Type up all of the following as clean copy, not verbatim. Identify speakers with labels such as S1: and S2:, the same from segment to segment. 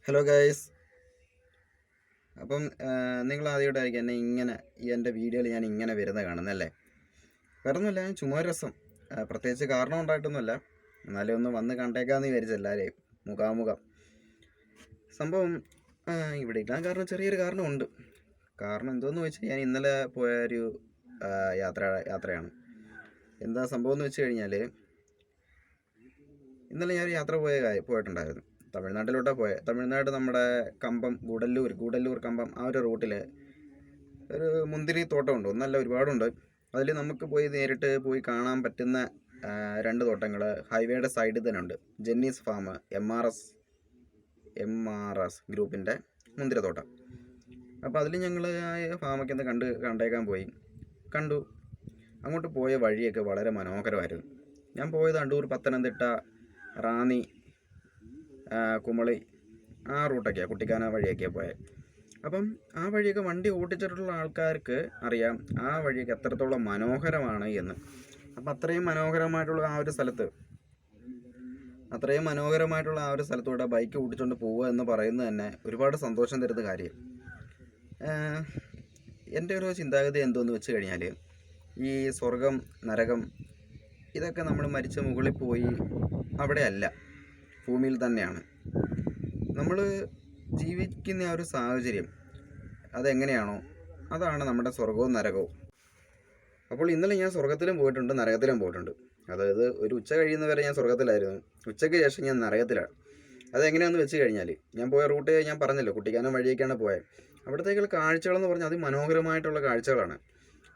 S1: Hello guys. അപ്പം നിങ്ങൾ ആദ്യമായിട്ടായിരിക്കും എന്നെ ഇങ്ങനെ എൻ്റെ വീഡിയോയിൽ ഞാൻ ഇങ്ങനെ വരുന്നത് കാണുന്നല്ലേ. വേറൊന്നുമില്ല, ചുമ്മാ ഒരു രസം. പ്രത്യേകിച്ച് കാരണം ഉണ്ടായിട്ടൊന്നുമല്ല, എന്നാലും ഒന്ന് വന്ന് കണ്ടേക്കാമെന്ന് വിചാരിച്ചു എല്ലാവരെയും മുഖാമുഖം. സംഭവം ഇവിടെ ഇടാൻ കാരണം ചെറിയൊരു കാരണമുണ്ട്. കാരണം എന്തോന്ന് വെച്ചാൽ ഞാൻ ഇന്നലെ പോയ ഒരു യാത്രയാണ്. എന്താ സംഭവം എന്ന് വെച്ച് കഴിഞ്ഞാൽ, ഇന്നലെ ഞാനൊരു യാത്ര പോയിട്ടുണ്ടായിരുന്നു. തമിഴ്നാട്ടിലോട്ടാണ് പോയത്. തമിഴ്നാട് നമ്മുടെ കമ്പം, ഗൂഡല്ലൂർ കമ്പം, ആ ഒരു റൂട്ടിൽ ഒരു മുന്തിരി തോട്ടമുണ്ട്. ഒന്നല്ല, ഒരുപാടുണ്ട്. അതിൽ നമുക്ക് നേരിട്ട് പോയി കാണാൻ പറ്റുന്ന രണ്ട് തോട്ടങ്ങൾ ഹൈവേയുടെ സൈഡിൽ തന്നെ ഉണ്ട്. ജെന്നീസ് ഫാം, എം ആർ എസ് ഗ്രൂപ്പിൻ്റെ മുന്തിരിത്തോട്ടം. അപ്പോൾ അതിൽ ഞങ്ങൾ ഫാമൊക്കെ ഒന്ന് കണ്ടേക്കാൻ പോയി. കണ്ടു. അങ്ങോട്ട് പോയ വഴിയൊക്കെ വളരെ മനോഹരമായിരുന്നു. ഞാൻ പോയത് അണ്ടൂർ, പത്തനംതിട്ട, റാന്നി, കുമളി, ആ റൂട്ടൊക്കെയാണ്, കുട്ടിക്കാന വഴിയൊക്കെയാണ് പോയത്. അപ്പം ആ വഴിയൊക്കെ വണ്ടി ഓടിച്ചിട്ടുള്ള ആൾക്കാർക്ക് അറിയാം ആ വഴിയൊക്കെ എത്രത്തോളം മനോഹരമാണ് എന്ന്. അപ്പം അത്രയും മനോഹരമായിട്ടുള്ള ആ ഒരു സ്ഥലത്തൂടെ ബൈക്ക് ഓടിച്ചുകൊണ്ട് പോവുക എന്ന് പറയുന്നത് തന്നെ ഒരുപാട് സന്തോഷം തരുന്ന കാര്യം. എൻ്റെ ഒരു ചിന്താഗതി എന്തോന്ന് വെച്ച് കഴിഞ്ഞാൽ, ഈ സ്വർഗം, നരകം, ഇതൊക്കെ നമ്മൾ മരിച്ച മുകളിൽ പോയി അവിടെയല്ല, ഭൂമിയിൽ തന്നെയാണ്. നമ്മൾ ജീവിക്കുന്ന ആ ഒരു സാഹചര്യം അതെങ്ങനെയാണോ അതാണ് നമ്മുടെ സ്വർഗവും നരകവും. അപ്പോൾ ഇന്നലെ ഞാൻ സ്വർഗത്തിലും പോയിട്ടുണ്ട്, നരകത്തിലും പോയിട്ടുണ്ട്. അതായത് ഒരു ഉച്ച കഴിയുന്നവരെ ഞാൻ സ്വർഗത്തിലായിരുന്നു, ഉച്ചയ്ക്ക് ശേഷം ഞാൻ നരകത്തിലാണ്. അതെങ്ങനെയാണെന്ന് വെച്ച് കഴിഞ്ഞാൽ, ഞാൻ പോയ റൂട്ട് ഞാൻ പറഞ്ഞല്ലോ, കുട്ടിക്കാനം വഴിയൊക്കെയാണ് പോയത്. അവിടത്തേക്കുള്ള കാഴ്ചകളെന്ന് പറഞ്ഞാൽ അതിമനോഹരമായിട്ടുള്ള കാഴ്ചകളാണ്.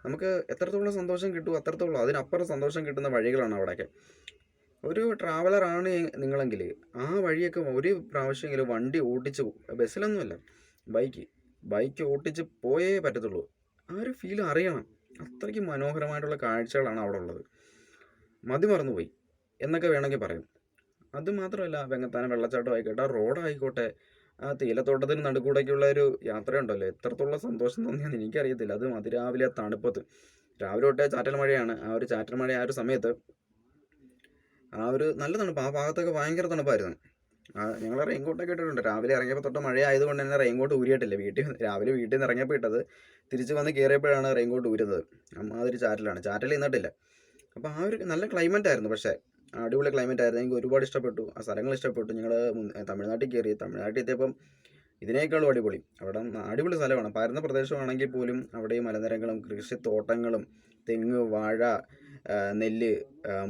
S1: നമുക്ക് എത്രത്തോളം സന്തോഷം കിട്ടുമോ അത്രത്തോളം അതിനപ്പുറം സന്തോഷം കിട്ടുന്ന വഴികളാണ് അവിടെയൊക്കെ. ഒരു ട്രാവലറാണ് നിങ്ങളെങ്കിൽ ആ വഴിയൊക്കെ ഒരു പ്രാവശ്യമെങ്കിലും വണ്ടി ഓടിച്ച്, ബസ്സിലൊന്നുമല്ല, ബൈക്ക് ഓടിച്ച് പോയേ പറ്റത്തുള്ളൂ. ആ ഒരു ഫീൽ അറിയണം. അത്രയ്ക്ക് മനോഹരമായിട്ടുള്ള കാഴ്ചകളാണ് അവിടെ ഉള്ളത്. മറന്നുപോയി എന്നൊക്കെ വേണമെങ്കിൽ പറയും. അതുമാത്രമല്ല, വെങ്ങത്താനം വെള്ളച്ചാട്ടം ആയിക്കോട്ടെ, ആ റോഡായിക്കോട്ടെ, ആ തേയിലത്തോട്ടത്തിന് നടുക്കൂടേക്കുള്ള ഒരു യാത്രയുണ്ടല്ലോ, എത്രത്തോളം സന്തോഷം തോന്നിയാന്ന് എനിക്കറിയത്തില്ല. അത് അതിരാവിലെ തണുപ്പത്ത്, രാവിലെ തൊട്ടേ ചാറ്റൽ മഴയാണ്. ആ ഒരു ചാറ്റൽ മഴ ആ ഒരു സമയത്ത് ആ ഒരു നല്ല തണുപ്പ്, ആ ഭാഗത്തൊക്കെ ഭയങ്കര തണുപ്പായിരുന്നു. ഞങ്ങൾ റെയിൻകോട്ടൊക്കെ ഇട്ടിട്ടുണ്ട്. രാവിലെ ഇറങ്ങിയപ്പോൾ തൊട്ട് മഴ ആയതുകൊണ്ട് തന്നെ റെയിൻകോട്ട് ഊരിയിട്ടില്ല. രാവിലെ വീട്ടിൽ നിന്ന് ഇറങ്ങിയപ്പോൾ ഇട്ടത്, തിരിച്ച് വന്ന് കയറിയപ്പോഴാണ് റെയിൻകോട്ട് ഊരുന്നത്. അമ്മാതിരി ചാറ്റൽ നിന്നിട്ടില്ല. അപ്പോൾ ആ ഒരു നല്ല ക്ലൈമറ്റ് ആയിരുന്നു. പക്ഷേ അടിപൊളി ക്ലൈമറ്റ് ആയിരുന്നു. എനിക്ക് ഒരുപാട് ഇഷ്ടപ്പെട്ടു. ആ സ്ഥലങ്ങൾ ഇഷ്ടപ്പെട്ടു. ഞങ്ങൾ തമിഴ്നാട്ടിൽ കയറി. തമിഴ്നാട്ടിൽ എത്തിയപ്പം ഇതിനേക്കാളും അടിപൊളി. അവിടെ അടിപൊളി സ്ഥലമാണ്. പരന്ന പ്രദേശമാണെങ്കിൽ പോലും അവിടെ ഈ മലനിരകളും കൃഷിത്തോട്ടങ്ങളും, തെങ്ങ്, വാഴ, നെല്ല്,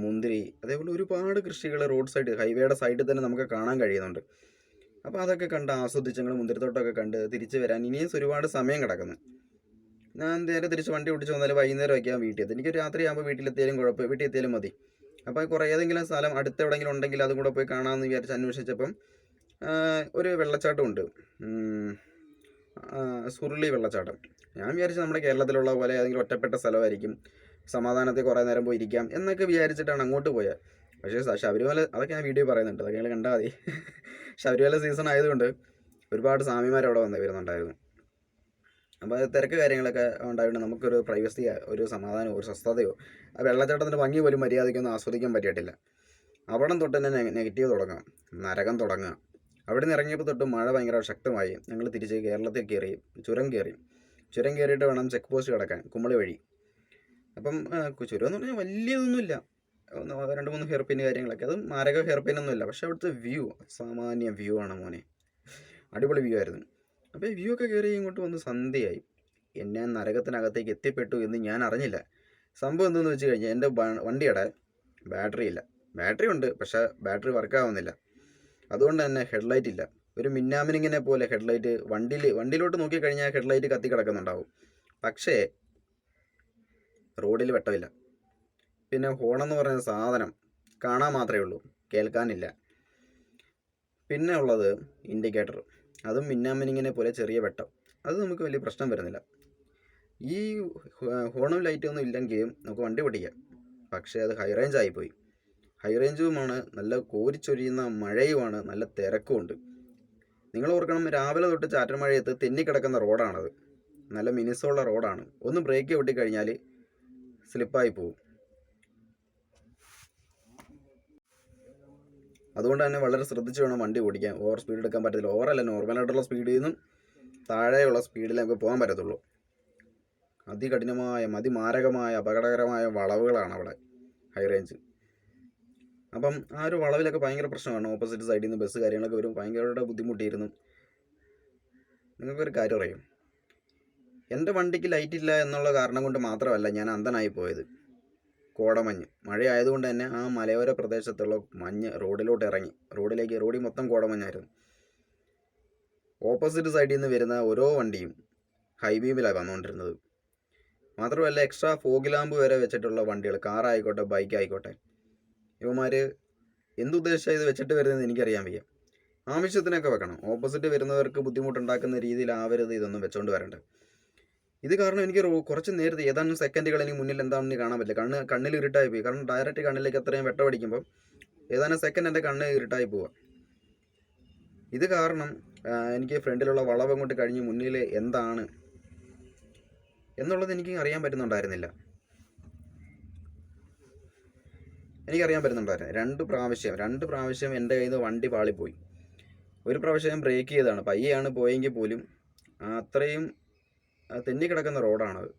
S1: മുന്തിരി, അതേപോലെ ഒരുപാട് കൃഷികൾ റോഡ് സൈഡ്, ഹൈവേയുടെ സൈഡിൽ തന്നെ നമുക്ക് കാണാൻ കഴിയുന്നുണ്ട്. അപ്പോൾ അതൊക്കെ കണ്ട് ആസ്വദിച്ച് ഞങ്ങൾ മുന്തിരിത്തോട്ടമൊക്കെ കണ്ട് തിരിച്ച് വരാൻ ഇനിയും ഒരുപാട് സമയം കിടക്കുന്നു. ഞാൻ നേരെ തിരിച്ച് വണ്ടി ഓടിച്ച് വന്നാൽ വൈകുന്നേരമൊക്കെ ഞാൻ വീട്ടിൽ എത്തി. എനിക്ക് രാത്രിയാകുമ്പോൾ വീട്ടിൽ എത്തിയാലും മതി. അപ്പോൾ കുറേ ഏതെങ്കിലും സ്ഥലം അടുത്ത് എവിടെയെങ്കിലും ഉണ്ടെങ്കിൽ അതും കൂടെ പോയി കാണാമെന്ന് വിചാരിച്ച് അന്വേഷിച്ചപ്പം ഒരു വെള്ളച്ചാട്ടമുണ്ട്, സുരുളി വെള്ളച്ചാട്ടം. ഞാൻ വിചാരിച്ചു നമ്മുടെ കേരളത്തിലുള്ള പോലെ ഏതെങ്കിലും ഒറ്റപ്പെട്ട സ്ഥലമായിരിക്കും, സമാധാനത്തിൽ കുറേ നേരം പോയി ഇരിക്കാം എന്നൊക്കെ വിചാരിച്ചിട്ടാണ് അങ്ങോട്ട് പോയത്. പക്ഷേ ശബരിമല, അതൊക്കെ ഞാൻ വീഡിയോ പറയുന്നുണ്ട്, അതൊക്കെ നിങ്ങൾ കണ്ടാൽ മതി. ശബരിമല സീസൺ ആയതുകൊണ്ട് ഒരുപാട് സ്വാമിമാർ അവിടെ വരുന്നുണ്ടായിരുന്നു. അപ്പോൾ അത് തിരക്ക് കാര്യങ്ങളൊക്കെ ഉണ്ടായിട്ട് നമുക്കൊരു പ്രൈവസിയോ ഒരു സമാധാനമോ ഒരു സ്വസ്ഥതയോ ആ വെള്ളച്ചാട്ടത്തിൻ്റെ ഭംഗി പോലും മര്യാദയ്ക്കൊന്നും ആസ്വദിക്കാൻ പറ്റിയിട്ടില്ല. അവിടം തൊട്ട് തന്നെ നെഗറ്റീവ് തുടങ്ങാം, നരകം തുടങ്ങുക. അവിടെ നിന്ന് ഇറങ്ങിയപ്പോൾ തൊട്ട് മഴ ഭയങ്കര ശക്തമായി. ഞങ്ങൾ തിരിച്ച് കേരളത്തിൽ കയറി, ചുരം കയറിയിട്ട് വേണം ചെക്ക് പോസ്റ്റ് കിടക്കാൻ, കുമളി വഴി. അപ്പം ചുരം എന്ന് പറഞ്ഞാൽ വലിയതൊന്നുമില്ല, 2-3 ഹെയർ പിൻ കാര്യങ്ങളൊക്കെ, അതും മാരക ഹെയർ പിന്നൊന്നുമില്ല. പക്ഷേ അവിടുത്തെ വ്യൂ അസാമാന്യ വ്യൂ ആണ് മോനെ, അടിപൊളി വ്യൂ ആയിരുന്നു. അപ്പോൾ ഈ വ്യൂ ഒക്കെ കയറി ഇങ്ങോട്ട് വന്ന് സന്ധ്യയായി. എന്നെ നരകത്തിനകത്തേക്ക് എത്തിപ്പെട്ടു എന്ന് ഞാൻ അറിഞ്ഞില്ല. സംഭവം എന്തെന്ന് വെച്ച് കഴിഞ്ഞാൽ, എൻ്റെ വണ്ടിയുടെ ബാറ്ററി ഇല്ല. ബാറ്ററി ഉണ്ട്, പക്ഷേ ബാറ്ററി വർക്കാവുന്നില്ല. അതുകൊണ്ട് തന്നെ ഹെഡ്ലൈറ്റ് ഇല്ല. ഒരു മിന്നാമിനിങ്ങിനെ പോലെ ഹെഡ്ലൈറ്റ് വണ്ടിയിലോട്ട് നോക്കിക്കഴിഞ്ഞാൽ ഹെഡ്ലൈറ്റ് കത്തി കിടക്കുന്നുണ്ടാവും. പക്ഷേ റോഡിൽ വെട്ടമില്ല. പിന്നെ ഹോണെന്ന് പറയുന്ന സാധനം കാണാൻ മാത്രമേ ഉള്ളൂ, കേൾക്കാനില്ല. പിന്നെ ഉള്ളത് ഇൻഡിക്കേറ്റർ, അതും മിന്നാമിനിങ്ങിനെ പോലെ ചെറിയ വെട്ടം. അത് നമുക്ക് വലിയ പ്രശ്നം വരുന്നില്ല. ഈ ഹോണും ലൈറ്റൊന്നും ഇല്ലെങ്കിൽ നമുക്ക് വണ്ടി പൊട്ടിക്കാം. പക്ഷേ അത് ഹൈ റേഞ്ച് ആയിപ്പോയി. ഹൈ റേഞ്ചുമാണ്, നല്ല കോരിച്ചൊരിയുന്ന മഴയുമാണ്, നല്ല തിരക്കുമുണ്ട്. നിങ്ങൾ ഓർക്കണം, രാവിലെ തൊട്ട് ചാറ്റൽ മഴയത്ത് തെന്നിക്കിടക്കുന്ന റോഡാണത്. നല്ല മിനുസമുള്ള റോഡാണ്. ഒന്ന് ബ്രേക്ക് പൊട്ടിക്കഴിഞ്ഞാൽ സ്ലിപ്പായി പോകും. അതുകൊണ്ട് തന്നെ വളരെ ശ്രദ്ധിച്ച് വേണം വണ്ടി ഓടിക്കാൻ. ഓവർ സ്പീഡ് എടുക്കാൻ പറ്റത്തില്ല. ഓവറല്ല, നോർമലായിട്ടുള്ള സ്പീഡിൽ നിന്നും താഴെയുള്ള സ്പീഡിൽ നമുക്ക് പോകാൻ പറ്റത്തുള്ളൂ. അതികഠിനമായ അതിമാരകമായ അപകടകരമായ വളവുകളാണ് അവിടെ ഹൈ റേഞ്ച്. അപ്പം ആ ഒരു വളവിലൊക്കെ ഭയങ്കര പ്രശ്നമാണ്. ഓപ്പോസിറ്റ് സൈഡിൽ നിന്ന് ബസ് കാര്യങ്ങളൊക്കെ വരും, ഭയങ്കര ബുദ്ധിമുട്ടിയിരുന്നു. നിങ്ങൾക്കൊരു കാര്യം അറിയും, എൻ്റെ വണ്ടിക്ക് ലൈറ്റ് ഇല്ല എന്നുള്ള കാരണം കൊണ്ട് മാത്രമല്ല ഞാൻ അന്ധനായി പോയത്. കോടമഞ്ഞ് മഴയായതുകൊണ്ട് തന്നെ ആ മലയോര പ്രദേശത്തുള്ള മഞ്ഞ് റോഡിൽ മൊത്തം കോടമഞ്ഞായിരുന്നു. ഓപ്പോസിറ്റ് സൈഡിൽ നിന്ന് വരുന്ന ഓരോ വണ്ടിയും ഹൈ ബീമിലാണ് വന്നുകൊണ്ടിരുന്നത്. മാത്രമല്ല എക്സ്ട്രാ ഫോഗ് ലാമ്പ് വരെ വെച്ചിട്ടുള്ള വണ്ടികൾ, കാറായിക്കോട്ടെ ബൈക്ക് ആയിക്കോട്ടെ, ഇവന്മാർ എന്തുദ്ദേശിച്ചാണ് ഇത് വെച്ചിട്ട് വരുന്നതെന്ന് എനിക്കറിയാൻ വയ്യ. ആവശ്യത്തിനൊക്കെ വെക്കണം. ഓപ്പോസിറ്റ് വരുന്നവർക്ക് ബുദ്ധിമുട്ടുണ്ടാക്കുന്ന രീതിയിലാവരുത് ഇതൊന്നും വെച്ചുകൊണ്ട് വരേണ്ടത്. ഇത് കാരണം എനിക്ക് കുറച്ച് നേരത്തെ ഏതാനും സെക്കൻഡുകൾ എനിക്ക് മുന്നിൽ എന്താണെന്ന് കാണാൻ പറ്റില്ല. കണ്ണിൽ ഇരുട്ടായി പോയി. കാരണം ഡയറക്റ്റ് കണ്ണിലേക്ക് അത്രയും വെട്ടമടിക്കുമ്പോൾ ഏതാനും സെക്കൻഡ് എൻ്റെ കണ്ണ് ഇരുട്ടായി പോവുക. ഇത് കാരണം എനിക്ക് ഫ്രണ്ടിലുള്ള വളവ് അങ്ങോട്ട് കഴിഞ്ഞ് മുന്നിൽ എന്താണ് എന്നുള്ളത് എനിക്ക് അറിയാൻ പറ്റുന്നുണ്ടായിരുന്നില്ല. രണ്ട് പ്രാവശ്യം എൻ്റെ കയ്യിൽ നിന്ന് വണ്ടി പാളിപ്പോയി. ഒരു പ്രാവശ്യം ഞാൻ ബ്രേക്ക് ചെയ്തതാണ്, പയ്യെയാണ് പോയെങ്കിൽ പോലും അത്രയും തെന്നിക്കിടക്കുന്ന റോഡാണത്.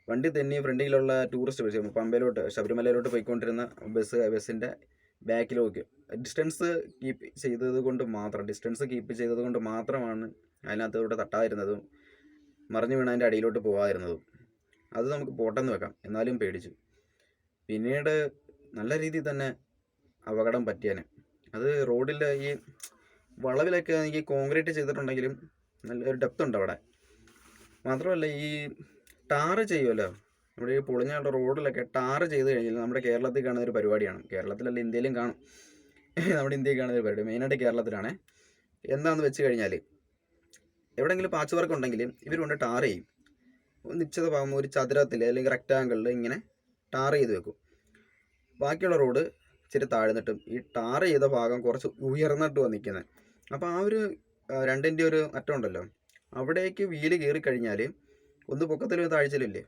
S1: വണ്ടി തെന്നി ഫ്രണ്ടിലുള്ള ടൂറിസ്റ്റ് ബസ് പമ്പയിലോട്ട് ശബരിമലയിലോട്ട് പോയിക്കൊണ്ടിരുന്ന ബസ്സിൻ്റെ ബാക്കിലേക്ക് ഡിസ്റ്റൻസ് കീപ്പ് ചെയ്തത് കൊണ്ട് മാത്രമാണ് അതിനകത്തോട്ട് തട്ടാതിരുന്നതും മറിഞ്ഞു വീണ അതിൻ്റെ അടിയിലോട്ട് പോകാതിരുന്നതും. അത് നമുക്ക് പോട്ടെന്ന് വെക്കാം, എന്നാലും പേടിച്ചു. പിന്നീട് നല്ല രീതിയിൽ തന്നെ അപകടം പറ്റിയാൻ. അത് റോഡിൽ ഈ വളവിലൊക്കെ എനിക്ക് കോൺക്രീറ്റ് ചെയ്തിട്ടുണ്ടെങ്കിലും നല്ലൊരു ഡെപ്ത് ഉണ്ട് അവിടെ. മാത്രമല്ല ഈ ടാറ് ചെയ്യുമല്ലോ, നമ്മുടെ ഈ പൊളിഞ്ഞ റോഡിലൊക്കെ ടാറ് ചെയ്ത് കഴിഞ്ഞാൽ നമ്മുടെ കേരളത്തിൽ കാണുന്ന ഒരു പരിപാടിയാണ്. കേരളത്തിലല്ല, ഇന്ത്യയിലും കാണും. നമ്മുടെ ഇന്ത്യയിൽ കാണുന്ന ഒരു പരിപാടി, മെയിനായിട്ട് കേരളത്തിലാണ്. എന്താണെന്ന് വെച്ച് കഴിഞ്ഞാൽ എവിടെയെങ്കിലും പാച്ച് വർക്ക് ഉണ്ടെങ്കിൽ ഇവർ കൊണ്ട് ടാർ ചെയ്യും. നിശ്ചിത ഭാഗം ഒരു ചതുരത്തിൽ അല്ലെങ്കിൽ റെക്റ്റാങ്കിളിൽ ഇങ്ങനെ ടാർ ചെയ്ത് വെക്കും. ബാക്കിയുള്ള റോഡ് ഇച്ചിരി താഴ്ന്നിട്ടും ഈ ടാർ ചെയ്ത ഭാഗം കുറച്ച് ഉയർന്നിട്ട് നിൽക്കുന്നത്. അപ്പോൾ ആ ഒരു രണ്ടിൻ്റെ ഒരു അറ്റം ഉണ്ടല്ലോ, അവിടേക്ക് വീല് കയറി കഴിഞ്ഞാൽ ഒന്ന് പൊക്കത്തിലും താഴ്ചയിലില്ലേ,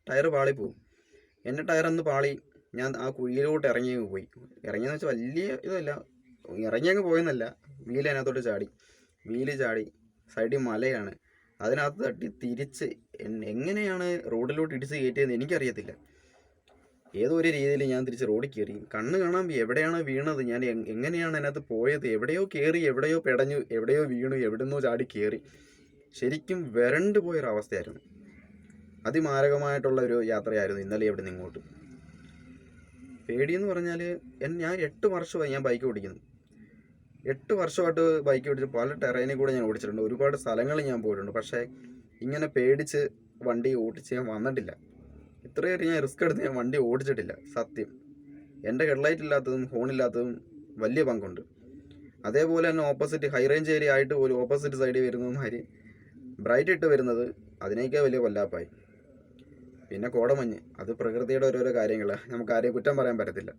S1: ടയർ പാളിപ്പോവും. എൻ്റെ ടയറൊന്ന് പാളി, ഞാൻ ആ കുഴിയിലോട്ട് ഇറങ്ങിയങ്ങ് പോയി. ഇറങ്ങിയെന്ന് വെച്ചാൽ വലിയ ഇതല്ല, ഇറങ്ങിയങ്ങ് പോയെന്നല്ല, വീല് അതിനകത്തോട്ട് ചാടി. സൈഡിൽ മലയാണ്, അതിനകത്ത് തട്ടി തിരിച്ച് എങ്ങനെയാണ് റോഡിലോട്ട് ഇടിച്ച് കയറ്റിയതെന്ന് എനിക്കറിയത്തില്ല. ഏതോ ഒരു രീതിയിൽ ഞാൻ തിരിച്ച് റോഡിൽ കയറി. കണ്ണ് കാണാൻ എവിടെയാണ് വീണത്, ഞാൻ എങ്ങനെയാണ് അതിനകത്ത് പോയത്, എവിടെയോ കയറി, എവിടെയോ പെടഞ്ഞു, എവിടെയോ വീണു, എവിടുന്നോ ചാടി കയറി. ശരിക്കും വരണ്ടു പോയൊരവസ്ഥയായിരുന്നു. അതിമാരകമായിട്ടുള്ള ഒരു യാത്രയായിരുന്നു ഇന്നലെ ഇവിടെ നിന്ന് ഇങ്ങോട്ട്. പേടിയെന്ന് പറഞ്ഞാൽ ഞാൻ 8 വർഷമായി ഞാൻ ബൈക്ക് ഓടിക്കുന്നു. 8 വർഷമായിട്ട് ബൈക്ക് ഓടിച്ച് പല ടെറൈനിൽ കൂടെ ഞാൻ ഓടിച്ചിട്ടുണ്ട്, ഒരുപാട് സ്ഥലങ്ങളിൽ ഞാൻ പോയിട്ടുണ്ട്. പക്ഷേ ഇങ്ങനെ പേടിച്ച് വണ്ടി ഓടിച്ച് ഞാൻ വന്നിട്ടില്ല. ഇത്രയേറെ ഞാൻ റിസ്ക് എടുത്ത് ഞാൻ വണ്ടി ഓടിച്ചിട്ടില്ല. സത്യം, എൻ്റെ ഹെഡ്ലൈറ്റ് ഇല്ലാത്തതും ഹോണില്ലാത്തതും വലിയ പങ്കുണ്ട്. അതേപോലെ തന്നെ ഓപ്പോസിറ്റ് ഹൈ റേഞ്ച് ഏരിയ ആയിട്ട് പോലും ഓപ്പോസിറ്റ് സൈഡിൽ വരുന്നതുമാതിരി ബ്രൈറ്റ് ഇട്ട് വരുന്നത് അതിനേക്കാൾ വലിയ കൊല്ലാപ്പായി. പിന്നെ കോടമഞ്ഞ്, അത് പ്രകൃതിയുടെ ഓരോരോ കാര്യങ്ങൾ, നമുക്ക് ആരെയും കുറ്റം പറയാൻ പറ്റത്തില്ല.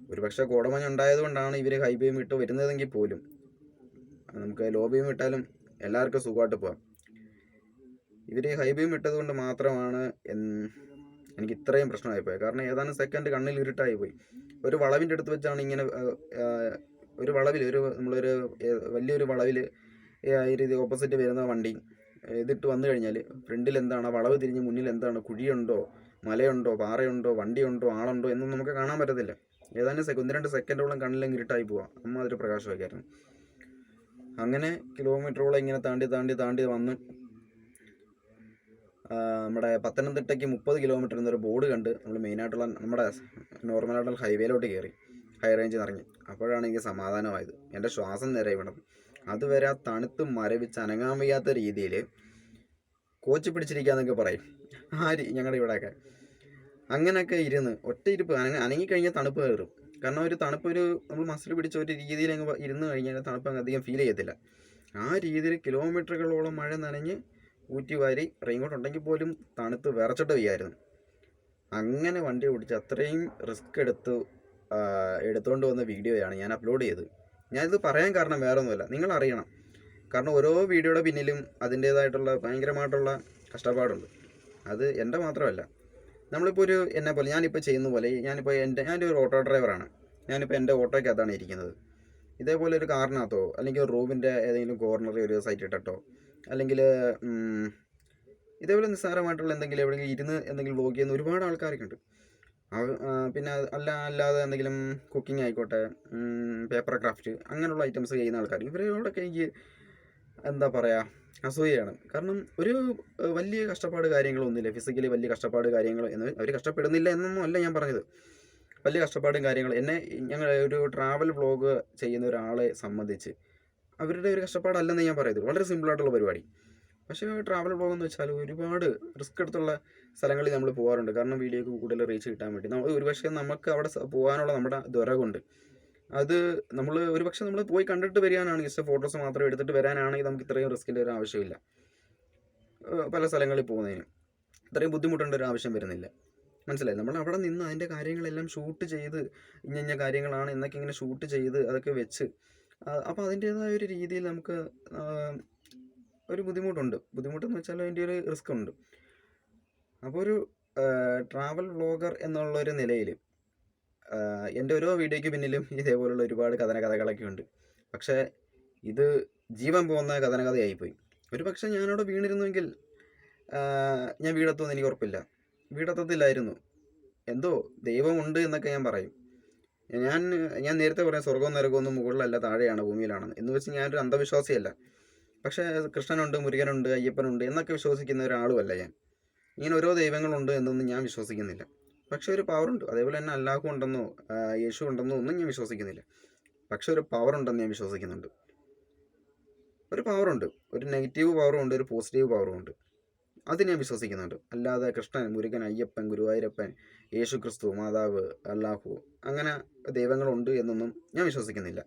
S1: ഒരു പക്ഷേ കോടമഞ്ഞ് ഉണ്ടായതുകൊണ്ടാണ് ഇവർ ഹൈ ബീം ഇട്ട് വരുന്നതെങ്കിൽ പോലും നമുക്ക് ലോ ബീം ഇട്ടാലും എല്ലാവർക്കും സുഖമായിട്ട് പോകാം. ഇവർ ഹൈ ബീം ഇട്ടത് കൊണ്ട് മാത്രമാണ് എനിക്ക് ഇത്രയും പ്രശ്നമായിപ്പോയത്. കാരണം ഏതാനും സെക്കൻഡ് കണ്ണിൽ ഇരുട്ടായി പോയി. ഒരു വളവിൻ്റെ അടുത്ത് വെച്ചാണ് ഇങ്ങനെ ഒരു വളവിൽ നമ്മളൊരു വലിയൊരു വളവിൽ ഈ രീതി ഓപ്പോസിറ്റ് വരുന്ന വണ്ടി ഇതിട്ട് വന്നു കഴിഞ്ഞാൽ ഫ്രണ്ടിൽ എന്താണ്, വളവ് തിരിഞ്ഞ് മുന്നിൽ എന്താണ്, കുഴിയുണ്ടോ, മലയുണ്ടോ, പാറയുണ്ടോ, വണ്ടിയുണ്ടോ, ആളുണ്ടോ എന്നൊന്നും നമുക്ക് കാണാൻ പറ്റത്തില്ല. ഏതാനും 1-2 സെക്കൻഡോളം കണ്ണിലെങ്കിൽ ഇരുട്ടായി പോവാം. അതൊരു പ്രകാശമൊക്കെയായിരുന്നു. അങ്ങനെ കിലോമീറ്ററോളം ഇങ്ങനെ താണ്ടി വന്ന് നമ്മുടെ പത്തനംതിട്ടയ്ക്ക് 30 കിലോമീറ്റർ എന്നൊരു ബോർഡ് കണ്ട് നമ്മൾ മെയിനായിട്ടുള്ള നമ്മുടെ നോർമലായിട്ടുള്ള ഹൈവേയിലോട്ട് കയറി, ഹൈ റേഞ്ച് നിറഞ്ഞ്. അപ്പോഴാണ് എനിക്ക് സമാധാനമായത്. എൻ്റെ ശ്വാസം നേരെ വീണത്. അതുവരെ ആ തണുത്ത് മരവിച്ച് അനങ്ങാൻ വയ്യാത്ത രീതിയിൽ കോച്ച് പിടിച്ചിരിക്കാന്നൊക്കെ പറയും ഞങ്ങളുടെ ഇവിടെയൊക്കെ. അങ്ങനെയൊക്കെ ഇരുന്ന് ഒറ്റ ഇരിപ്പ്, അനങ്ങിക്കഴിഞ്ഞാൽ തണുപ്പ് കയറും. കാരണം ഒരു തണുപ്പ് നമ്മൾ മസിൽ പിടിച്ച ഒരു രീതിയിൽ അങ്ങ് ഇരുന്ന് കഴിഞ്ഞാൽ തണുപ്പ് അങ്ങ് അധികം ഫീൽ ചെയ്യത്തില്ല. ആ രീതിയിൽ കിലോമീറ്ററുകളോളം മഴ നനഞ്ഞ് ഊറ്റിവാരി റെയിൻകോട്ട് ഉണ്ടെങ്കിൽ പോലും തണുത്ത് വിറച്ചിട്ട് വയ്യായിരുന്നു. അങ്ങനെ വണ്ടി ഓടിച്ച് അത്രയും റിസ്ക് എടുത്തുകൊണ്ട് വന്ന വീഡിയോയാണ് ഞാൻ അപ്ലോഡ് ചെയ്തത്. ഞാനിത് പറയാൻ കാരണം വേറെ ഒന്നുമല്ല, നിങ്ങൾ അറിയണം. കാരണം ഓരോ വീഡിയോയുടെ പിന്നിലും അതിൻ്റേതായിട്ടുള്ള ഭയങ്കരമായിട്ടുള്ള കഷ്ടപ്പാടുണ്ട്. അത് എൻ്റെ മാത്രമല്ല, നമ്മളിപ്പോൾ എന്നെ പോലെ ഞാനിപ്പോൾ ചെയ്യുന്ന പോലെ ഞാനൊരു ഓട്ടോ ഡ്രൈവറാണ്. ഞാനിപ്പോൾ എൻ്റെ ഓട്ടോയ്ക്കകത്താണ് ഇരിക്കുന്നത്. ഇതേപോലെ ഒരു കാറിനകത്തോ അല്ലെങ്കിൽ റൂമിൻ്റെ ഏതെങ്കിലും കോർണറിൽ ഒരു സൈറ്റ് ഇട്ടിട്ടോ അല്ലെങ്കിൽ ഇതേപോലെ നിസ്സാരമായിട്ടുള്ള എന്തെങ്കിലും എവിടെയെങ്കിലും ഇരുന്ന് എന്തെങ്കിലും വ്ലോഗ് ചെയ്യുന്ന ഒരുപാട് ആൾക്കാരൊക്കെ ഉണ്ട്. പിന്നെ അല്ലാതെ എന്തെങ്കിലും കുക്കിംഗ് ആയിക്കോട്ടെ, പേപ്പർ ക്രാഫ്റ്റ് അങ്ങനെയുള്ള ഐറ്റംസ് ചെയ്യുന്ന ആൾക്കാർ, ഇവരോടൊക്കെ എനിക്ക് എന്താ പറയുക, അസൂയയാണ്. കാരണം ഒരു വലിയ കഷ്ടപ്പാട് കാര്യങ്ങളൊന്നുമില്ല, ഫിസിക്കലി വലിയ കഷ്ടപ്പാട് കാര്യങ്ങൾ എന്ന് അവർ കഷ്ടപ്പെടുന്നില്ല എന്നൊന്നും അല്ല ഞാൻ പറഞ്ഞത്. വലിയ കഷ്ടപ്പാടും കാര്യങ്ങൾ ഞങ്ങൾ ഒരു ട്രാവൽ വ്ളോഗ് ചെയ്യുന്ന ഒരാളെ സംബന്ധിച്ച് അവരുടെ ഒരു കഷ്ടപ്പാടല്ലെന്ന് ഞാൻ പറയുന്നത്. വളരെ സിമ്പിളായിട്ടുള്ള പരിപാടി. പക്ഷേ ട്രാവൽ വ്ളോഗ് എന്ന് വെച്ചാൽ ഒരുപാട് റിസ്ക് എടുത്തുള്ള സ്ഥലങ്ങളിൽ നമ്മൾ പോകാറുണ്ട്. കാരണം വീഡിയോക്ക് കൂടുതൽ റീച്ച് കിട്ടാൻ വേണ്ടി ഒരുപക്ഷെ നമുക്ക് അവിടെ പോകാനുള്ള നമ്മുടെ ത്വരകൊണ്ട് അത് ഒരുപക്ഷെ നമ്മൾ പോയി കണ്ടിട്ട് വരാനാണ്, ജസ്റ്റ് ഫോട്ടോസ് മാത്രം എടുത്തിട്ട് വരാനാണെങ്കിൽ നമുക്ക് ഇത്രയും റിസ്കിൻ്റെ ഒരു ആവശ്യമില്ല. പല സ്ഥലങ്ങളിൽ പോകുന്നതിന് ഇത്രയും ബുദ്ധിമുട്ടേണ്ട ഒരു ആവശ്യം വരുന്നില്ല. മനസ്സിലായി? നമ്മൾ അവിടെ നിന്ന് അതിൻ്റെ കാര്യങ്ങളെല്ലാം ഷൂട്ട് ചെയ്ത് ഇന്ന കാര്യങ്ങളാണ് എന്നൊക്കെ ഇങ്ങനെ ഷൂട്ട് ചെയ്ത് അതൊക്കെ വെച്ച് അപ്പോൾ അതിൻ്റേതായ ഒരു രീതിയിൽ നമുക്ക് ഒരു ബുദ്ധിമുട്ടെന്ന് വെച്ചാൽ അതിൻ്റെ ഒരു റിസ്ക് ഉണ്ട്. അപ്പോൾ ഒരു ട്രാവൽ വ്ളോഗർ എന്നുള്ളൊരു നിലയിൽ എൻ്റെ ഓരോ വീഡിയോയ്ക്ക് പിന്നിലും ഇതേപോലുള്ള ഒരുപാട് കഥകളൊക്കെ ഉണ്ട്. പക്ഷേ ഇത് ജീവൻ പോകുന്ന കഥയായിപ്പോയി. ഒരു പക്ഷേ ഞാനവിടെ വീണിരുന്നുവെങ്കിൽ ഞാൻ വീടെത്തുമെന്ന് എനിക്ക് ഉറപ്പില്ല. വീടെത്തത്തില്ലായിരുന്നു. എന്തോ ദൈവമുണ്ട് എന്നൊക്കെ ഞാൻ പറയും. ഞാൻ നേരത്തെ പറയാം, സ്വർഗവും നരകമൊന്നും മുകളിലല്ല, താഴെയാണ്, ഭൂമിയിലാണെന്ന്. എന്ന് വെച്ച് ഞാനൊരു അന്ധവിശ്വാസിയല്ല. പക്ഷേ കൃഷ്ണനുണ്ട്, മുരുകനുണ്ട്, അയ്യപ്പനുണ്ട് എന്നൊക്കെ വിശ്വസിക്കുന്ന ഒരാളുമല്ല ഞാൻ. ഇങ്ങനെ ഓരോ ദൈവങ്ങളുണ്ട് എന്നൊന്നും ഞാൻ വിശ്വസിക്കുന്നില്ല. പക്ഷേ ഒരു പവറുണ്ട്. അതേപോലെ തന്നെ അല്ലാഹു ഉണ്ടെന്നോ യേശു ഉണ്ടെന്നോ ഒന്നും ഞാൻ വിശ്വസിക്കുന്നില്ല. പക്ഷെ ഒരു പവറുണ്ടെന്ന് ഞാൻ വിശ്വസിക്കുന്നുണ്ട്. ഒരു പവറുണ്ട്, ഒരു നെഗറ്റീവ് പവറും ഉണ്ട്, ഒരു പോസിറ്റീവ് പവറും ഉണ്ട്. അത് ഞാൻ വിശ്വസിക്കുന്നുണ്ട്. അല്ലാതെ കൃഷ്ണൻ, മുരുകൻ, അയ്യപ്പൻ, ഗുരുവായൂരപ്പൻ, യേശു ക്രിസ്തു, മാതാവ്, അല്ലാഹു അങ്ങനെ ദൈവങ്ങളുണ്ട് എന്നൊന്നും ഞാൻ വിശ്വസിക്കുന്നില്ല.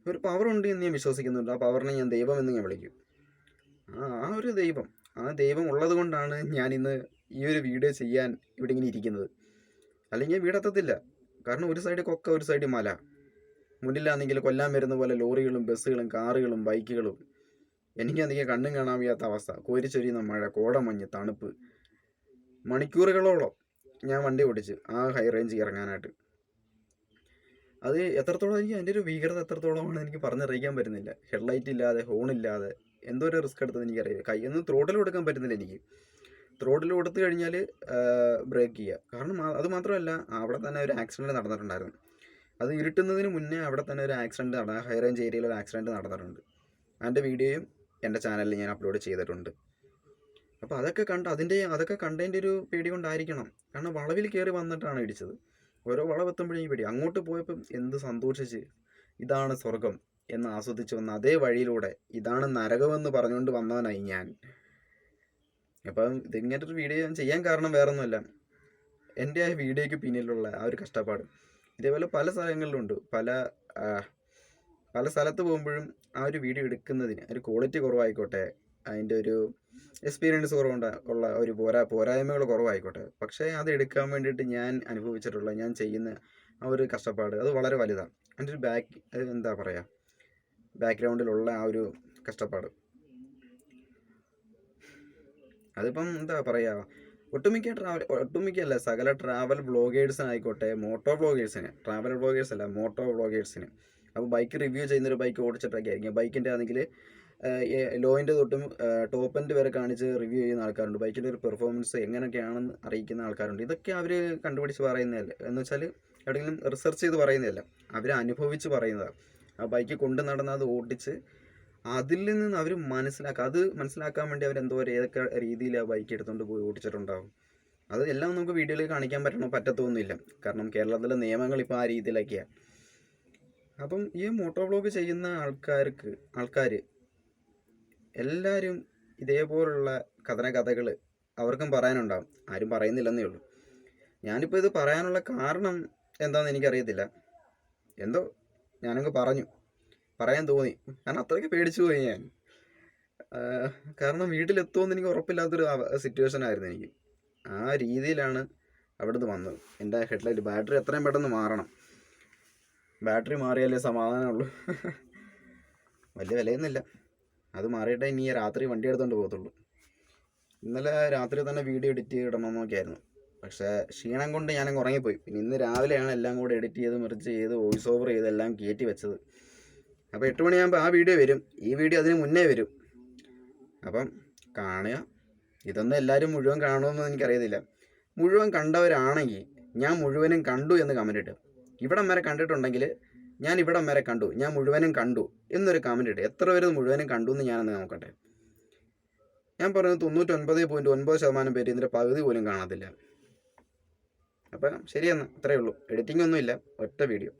S1: ഒരു പവറുണ്ട് എന്ന് ഞാൻ വിശ്വസിക്കുന്നുണ്ട്. ആ പവറിനെ ഞാൻ ദൈവം എന്ന് ഞാൻ വിളിക്കും. ആ ഒരു ദൈവം, ആ ദൈവം ഉള്ളത് കൊണ്ടാണ് ഞാനിന്ന് ഈ ഒരു വീഡിയോ ചെയ്യാൻ ഇവിടെ ഇങ്ങനെ ഇരിക്കുന്നത്. അല്ലെങ്കിൽ വീടെത്തത്തില്ല. കാരണം ഒരു സൈഡ് കൊക്ക, ഒരു സൈഡ് മല, മുന്നിലാണെങ്കിൽ കൊല്ലാൻ വരുന്ന പോലെ ലോറികളും ബസ്സുകളും കാറുകളും ബൈക്കുകളും. എനിക്കാണെങ്കിൽ കണ്ണും കാണാൻ വയ്യാത്ത അവസ്ഥ, കോരിച്ചൊരിയുന്ന മഴ, കോടമഞ്ഞ്, തണുപ്പ്. മണിക്കൂറുകളോളം ഞാൻ വണ്ടി ഓടിച്ച് ആ ഹൈ റേഞ്ച് ഇറങ്ങാനായിട്ട്. അത് എത്രത്തോളം എനിക്ക് അതിൻ്റെ ഒരു ഭീകരത എത്രത്തോളമാണ് എനിക്ക് പറഞ്ഞറിയിക്കാൻ പറ്റുന്നില്ല. ഹെഡ്ലൈറ്റ് ഇല്ലാതെ, ഹോണില്ലാതെ എന്തോ ഒരു റിസ്ക് എടുത്തത് എനിക്കറിയാം. കയ്യൊന്നും ത്രോട്ടിൽ കൊടുക്കാൻ പറ്റുന്നില്ല എനിക്ക്. ത്രോട്ടിൽ കൊടുത്തു കഴിഞ്ഞാൽ ബ്രേക്ക് ചെയ്യുക. കാരണം അത് മാത്രമല്ല, അവിടെ തന്നെ ഒരു ആക്സിഡൻറ്റ് നടന്നിട്ടുണ്ടായിരുന്നു. അത് ഇരുട്ടുന്നതിന് മുന്നേ അവിടെ തന്നെ ഒരു ആക്സിഡൻറ്റ് ഹൈ റേഞ്ച് ഏരിയയിൽ ഒരു ആക്സിഡൻറ്റ് നടന്നിട്ടുണ്ട്. അതിൻ്റെ വീഡിയോയും എൻ്റെ ചാനലിൽ ഞാൻ അപ്ലോഡ് ചെയ്തിട്ടുണ്ട്. അപ്പോൾ അതൊക്കെ കണ്ടതിൻ്റെ ഒരു പേടി കൊണ്ടായിരിക്കണം. കാരണം വളവിൽ കയറി വന്നിട്ടാണ് ഇടിച്ചത്. ഓരോ വളവെത്തുമ്പോഴേക്കും പേടി. അങ്ങോട്ട് പോയപ്പം എന്ത് സന്തോഷിച്ച് ഇതാണ് സ്വർഗം എന്ന് ആസ്വദിച്ച് വന്ന അതേ വഴിയിലൂടെ ഇതാണ് നരകമെന്ന് പറഞ്ഞുകൊണ്ട് വന്നവനായി ഞാൻ. അപ്പം ഇതിങ്ങനത്തെ ഒരു വീഡിയോ ഞാൻ ചെയ്യാൻ കാരണം വേറൊന്നുമല്ല, എൻ്റെ ആ വീഡിയോയ്ക്ക് പിന്നിലുള്ള ആ ഒരു കഷ്ടപ്പാട്. ഇതേപോലെ പല സ്ഥലങ്ങളിലുണ്ട്. പല സ്ഥലത്ത് പോകുമ്പോഴും ആ ഒരു വീഡിയോ എടുക്കുന്നതിന് ഒരു ക്വാളിറ്റി കുറവായിക്കോട്ടെ, അതിൻ്റെ ഒരു എക്സ്പീരിയൻസ് ഉള്ള ഒരു പോരായ്മകൾ കുറവായിക്കോട്ടെ, പക്ഷേ അത് എടുക്കാൻ വേണ്ടിയിട്ട് ഞാൻ അനുഭവിച്ചിട്ടുള്ള, ഞാൻ ചെയ്യുന്ന ആ ഒരു കഷ്ടപ്പാട് അത് വളരെ വലുതാണ്. അതിൻ്റെ ഒരു എന്താ പറയുക, ബാക്ക്ഗ്രൗണ്ടിലുള്ള ആ ഒരു കഷ്ടപ്പാട് അതിപ്പം എന്താ പറയുക, ഒട്ടുമിക്കല്ല, സകല ട്രാവൽ വ്ളോഗേഴ്സിനായിക്കോട്ടെ, ട്രാവൽ വ്ളോഗേഴ്സ് അല്ല, മോട്ടോ വ്ളോഗേഴ്സിന്. അപ്പോൾ ബൈക്ക് റിവ്യൂ ചെയ്യുന്നൊരു ബൈക്ക് ഓടിച്ചിട്ടൊക്കെ ആയിരിക്കും. ബൈക്കിൻ്റെ ആണെങ്കിൽ ലോയിൻ്റെ തൊട്ടും ടോപ്പ് എൻഡ് വരെ കാണിച്ച് റിവ്യൂ ചെയ്യുന്ന ആൾക്കാരുണ്ട്. ബൈക്കിൻ്റെ ഒരു പെർഫോമൻസ് എങ്ങനെയൊക്കെയാണെന്ന് അറിയിക്കുന്ന ആൾക്കാരുണ്ട്. ഇതൊക്കെ അവർ കണ്ടുപിടിച്ച് പറയുന്നതല്ല, എന്ന് വെച്ചാൽ എവിടെയെങ്കിലും റിസർച്ച് ചെയ്ത് പറയുന്നതല്ല, അവർ അനുഭവിച്ച് പറയുന്നതാണ്. ആ ബൈക്ക് കൊണ്ട് നടന്ന് അത് ഓടിച്ച് അതിൽ നിന്ന് അവർ അത് മനസ്സിലാക്കാൻ വേണ്ടി ഏതൊക്കെ രീതിയിൽ ആ ബൈക്ക് എടുത്തുകൊണ്ട് പോയി ഓടിച്ചിട്ടുണ്ടാകും. അത് എല്ലാം നമുക്ക് വീഡിയോയിൽ കാണിക്കാൻ പറ്റത്തൊന്നുമില്ല. കാരണം കേരളത്തിലെ നിയമങ്ങൾ ഇപ്പോൾ ആ രീതിയിലൊക്കെയാണ്. അപ്പം ഈ മോട്ടോ വ്ളോഗ് ചെയ്യുന്ന ആൾക്കാർ എല്ലാവരും ഇതേപോലുള്ള കഥകൾ അവർക്കും പറയാനുണ്ടാകും. ആരും പറയുന്നില്ലെന്നേ ഉള്ളൂ. ഞാനിപ്പോൾ ഇത് പറയാനുള്ള കാരണം എന്താണെന്ന് എനിക്കറിയത്തില്ല. എന്തോ ഞാനങ്ങ് പറയാൻ തോന്നി. കാരണം അത്രയ്ക്ക് പേടിച്ചു പോയി ഞാൻ. കാരണം വീട്ടിലെത്തുമെന്ന് എനിക്ക് ഉറപ്പില്ലാത്തൊരു സിറ്റുവേഷൻ ആയിരുന്നു എനിക്ക്. ആ രീതിയിലാണ് അവിടുന്ന് വന്നത്. എൻ്റെ ഹെഡ്ലൈറ്റ് ബാറ്ററി എത്രയും പെട്ടെന്ന് മാറണം. ബാറ്ററി മാറിയാലേ സമാധാനമുള്ളൂ. വലിയ വിലയൊന്നുമില്ല, അത് മാറിയിട്ടേ ഇനി രാത്രി വണ്ടി എടുത്തുകൊണ്ട് പോകത്തുള്ളൂ. ഇന്നലെ രാത്രി തന്നെ വീഡിയോ എഡിറ്റ് ചെയ്തിടണമെന്നൊക്കെ ആയിരുന്നു. പക്ഷേ ക്ഷീണം കൊണ്ട് ഞാനങ്ങ് ഉറങ്ങിപ്പോയി. പിന്നെ ഇന്ന് രാവിലെയാണ് എല്ലാം കൂടെ എഡിറ്റ് ചെയ്ത് മെർജ് ചെയ്ത് വോയിസ് ഓവർ ചെയ്ത് എല്ലാം കയറ്റി വെച്ചത്. അപ്പോൾ 8 മണിയാകുമ്പോൾ ആ വീഡിയോ വരും. ഈ വീഡിയോ അതിന് മുന്നേ വരും. അപ്പം കാണുക. ഇതൊന്നും എല്ലാവരും മുഴുവൻ കാണുമെന്ന് എനിക്കറിയത്തില്ല. മുഴുവൻ കണ്ടവരാണെങ്കിൽ ഞാൻ മുഴുവനും കണ്ടു എന്ന് കമൻ്റ് ഇട്ട്, ഇവിടം വരെ കണ്ടിട്ടുണ്ടെങ്കിൽ ഞാൻ ഇവിടം വരെ കണ്ടു, ഞാൻ മുഴുവനും കണ്ടു എന്നൊരു കമൻ്റ് ഇട്ട്. എത്ര പേര് മുഴുവനും കണ്ടു എന്ന് ഞാനൊന്ന് നോക്കട്ടെ. ഞാൻ പറഞ്ഞത് 99.9% പേര് ഇതിൻ്റെ പകുതി പോലും കാണത്തില്ല. അപ്പം ശരിയെന്ന്, അത്രയേ ഉള്ളൂ. എഡിറ്റിംഗ് ഒന്നുമില്ല, ഒറ്റ വീഡിയോ.